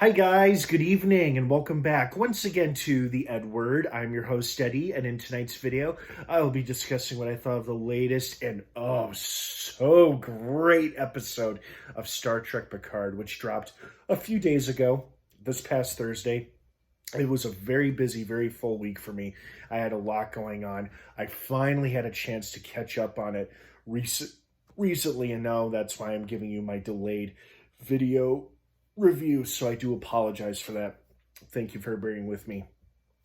Hi guys, good evening and welcome back once again to the EdWord. I'm your host Eddie, and in tonight's video I will be discussing what I thought of the latest and so great episode of Star Trek Picard, which dropped a few days ago, this past Thursday. It was a very busy, very full week for me. I had a lot going on. I finally had a chance to catch up on it recently, and now that's why I'm giving you my delayed video review, so I do apologize for that. Thank you for bearing with me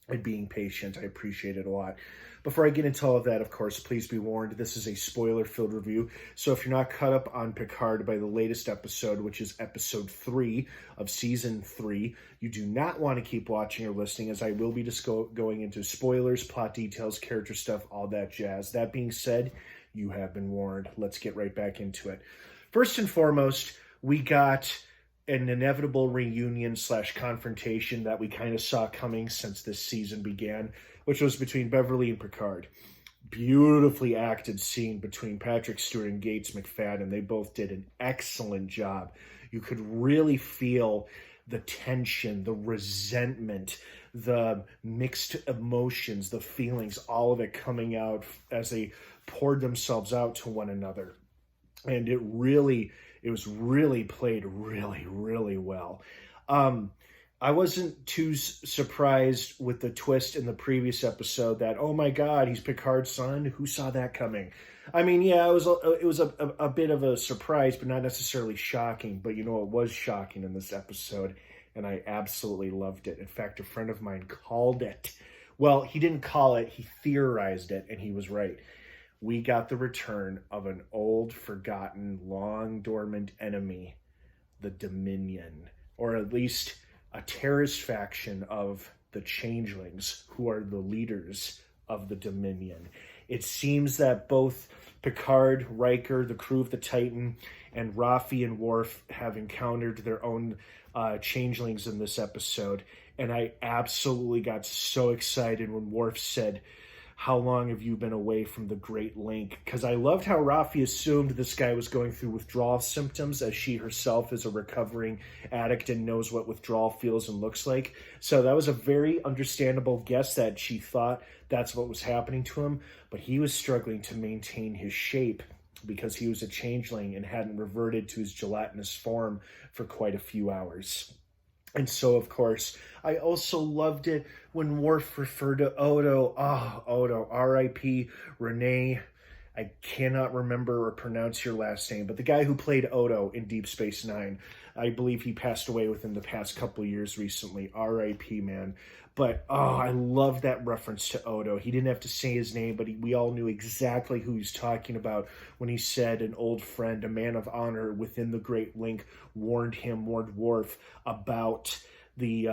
and being patient. I appreciate it a lot. Before I get into all of that, of course, please be warned, this is a spoiler-filled review, so if you're not caught up on Picard by the latest episode, which is episode 3 of season 3, you do not want to keep watching or listening, as I will be just going into spoilers, plot details, character stuff, all that jazz. That being said, you have been warned. Let's get right back into it. First and foremost, we got an inevitable reunion / confrontation that we kind of saw coming since this season began, which was between Beverly and Picard. Beautifully acted scene between Patrick Stewart and Gates McFadden. They both did an excellent job. You could really feel the tension, the resentment, the mixed emotions, the feelings, all of it coming out as they poured themselves out to one another. And it was really played really well. I wasn't too surprised with the twist in the previous episode that, oh my God, he's Picard's son. Who saw that coming? I mean, yeah, it was a bit of a surprise, but not necessarily shocking. But it was shocking in this episode, and I absolutely loved it. In fact, a friend of mine called it. Well, he didn't call it, he theorized it, and he was right. We got the return of an old, forgotten, long dormant enemy, the Dominion, or at least a terrorist faction of the Changelings, who are the leaders of the Dominion. It seems that both Picard, Riker, the crew of the Titan, and Raffi and Worf have encountered their own Changelings in this episode, and I absolutely got so excited when Worf said, "How long have you been away from the Great Link?" Because I loved how Raffi assumed this guy was going through withdrawal symptoms, as she herself is a recovering addict and knows what withdrawal feels and looks like. So that was a very understandable guess that she thought that's what was happening to him. But he was struggling to maintain his shape because he was a changeling and hadn't reverted to his gelatinous form for quite a few hours. And so, of course, I also loved it when Worf referred to Odo. Odo, R.I.P. Renee. I cannot remember or pronounce your last name, but the guy who played Odo in Deep Space Nine, I believe he passed away within the past couple of years recently. R.I.P., man. But, I love that reference to Odo. He didn't have to say his name, but we all knew exactly who he's talking about when he said an old friend, a man of honor within the Great Link, warned Worf about the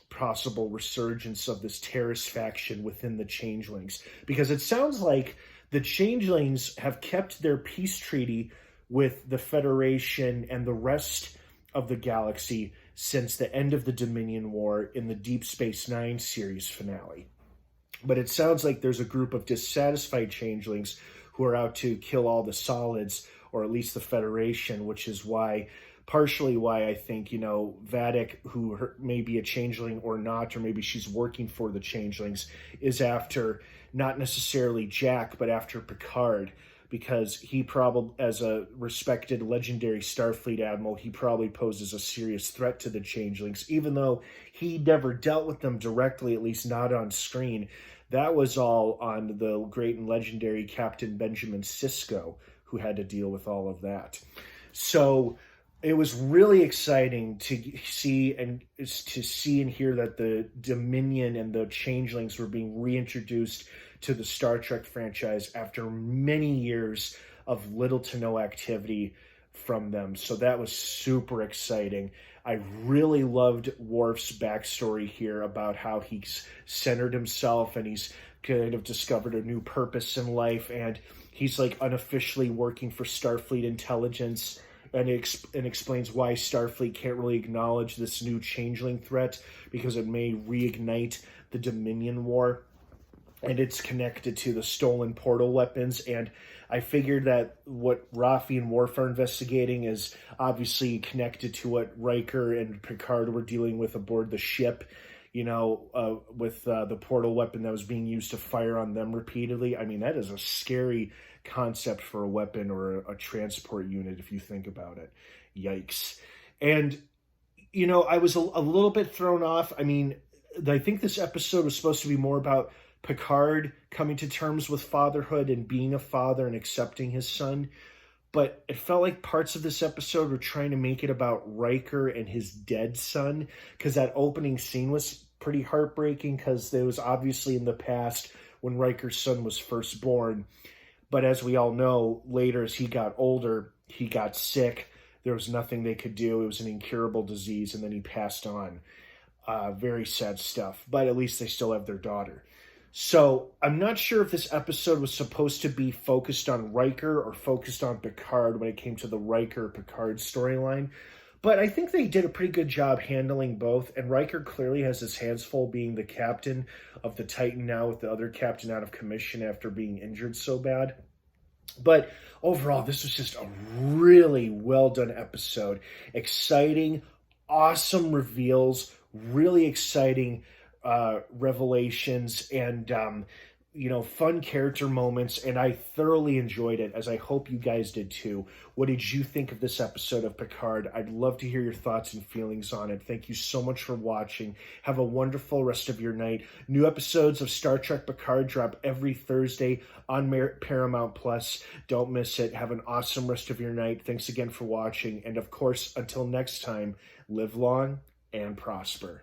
possible resurgence of this terrorist faction within the Changelings. Because it sounds like the Changelings have kept their peace treaty with the Federation and the rest of the galaxy since the end of the Dominion War in the Deep Space Nine series finale. But it sounds like there's a group of dissatisfied changelings who are out to kill all the solids, or at least the Federation, which is partially why I think, Vadic, who may be a changeling or not, or maybe she's working for the changelings, is after not necessarily Jack, but after Picard, because he probably, as a respected legendary Starfleet admiral, he probably poses a serious threat to the changelings, even though he never dealt with them directly, at least not on screen. That was all on the great and legendary Captain Benjamin Sisko, who had to deal with all of that. So it was really exciting to see and hear that the Dominion and the Changelings were being reintroduced to the Star Trek franchise after many years of little to no activity from them. So that was super exciting. I really loved Worf's backstory here about how he's centered himself and he's kind of discovered a new purpose in life, and he's like unofficially working for Starfleet intelligence, and explains why Starfleet can't really acknowledge this new changeling threat because it may reignite the Dominion War. and it's connected to the stolen portal weapons. And I figured that what Rafi and Worf are investigating is obviously connected to what Riker and Picard were dealing with aboard the ship, with the portal weapon that was being used to fire on them repeatedly. I mean, that is a scary concept for a weapon or a transport unit if you think about it. Yikes. And, I was a little bit thrown off. I mean, I think this episode was supposed to be more about Picard coming to terms with fatherhood and being a father and accepting his son. But it felt like parts of this episode were trying to make it about Riker and his dead son, because that opening scene was pretty heartbreaking, because it was obviously in the past when Riker's son was first born. But as we all know, later as he got older, he got sick. There was nothing they could do. It was an incurable disease, and then he passed on. Very sad stuff. But at least they still have their daughter. So I'm not sure if this episode was supposed to be focused on Riker or focused on Picard when it came to the Riker-Picard storyline. But I think they did a pretty good job handling both. And Riker clearly has his hands full being the captain of the Titan now, with the other captain out of commission after being injured so bad. But overall, this was just a really well done episode. Exciting, awesome reveals, really exciting revelations, and fun character moments, and I thoroughly enjoyed it, as I hope you guys did too. What did you think of this episode of Picard? I'd love to hear your thoughts and feelings on it. Thank you so much for watching. Have a wonderful rest of your night. New episodes of Star Trek Picard drop every Thursday on Paramount Plus. Don't miss it. Have an awesome rest of your night. Thanks again for watching, and of course, until next time, live long and prosper.